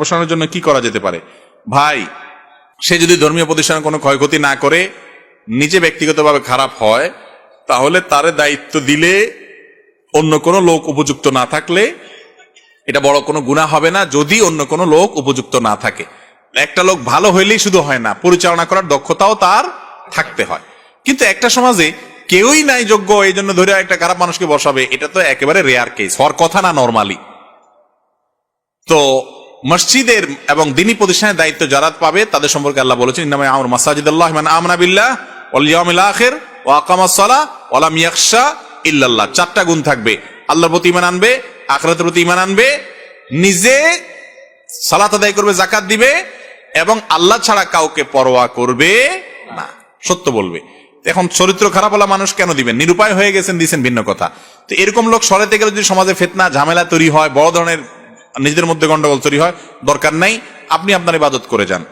বসানোর জন্য কি করা যেতে পারে? ভাই, সে যদি ধর্মীয় প্রতিষ্ঠানের কোনো ক্ষয়ক্ষতি না করে নিজে ব্যক্তিগতভাবে খারাপ হয়, তাহলে তার দায়িত্ব দিলে অন্য কোনো লোক উপযুক্ত না থাকলে এটা বড় কোনো গুনাহ হবে না, যদি অন্য কোনো লোক উপযুক্ত না থাকে। একটা লোক ভালো হইলেই শুধু হয় না, পরিচালনা করার দক্ষতাও তার থাকতে হয়। কিন্তু একটা সমাজে কেউই নাই যোগ্য, এই জন্য ধরে একটা খারাপ মানুষকে বসাবে, এটা তো একেবারে রেয়ার কেস, হওয়ার কথা না নরমালি। তো মসজিদের এবং দ্বীনী প্রতিষ্ঠানের দায়িত্ব যারা পাবে তাদের সম্পর্কে আল্লাহ বলেছেন, ইন্নামা ইয়ামুরু মাসাজিদাল্লাহ মান আমানা বিল্লাহ ওয়াল ইয়াউমিল আখির ওয়া আকামাস সালাহ ওয়া লাম ইয়াখশা ইল্লাল্লাহ। চারটা গুণ থাকবে: আল্লাহর প্রতি ঈমান আনবে, আখিরাতের প্রতি ঈমান আনবে, নিজে সালাত আদায় করবে, যাকাত দিবে, এবং আল্লাহ ছাড়া কাউকে পরোয়া করবে না, সত্য বলবে। এখন চরিত্র খারাপ হলা মানুষ কেন দিবেন? নিরুপায় হয়ে গেছেন, দিয়েছেন ভিন্ন কথা। তো এরকম লোক সরাতে গেলে যদি সমাজে ফিতনা ঝামেলা তৈরি হয়, বড় ধরনের নিজেদের মধ্যে গন্ডগোল তৈরি হয়, দরকার নাই, আপনি আপনার ইবাদত করে যান।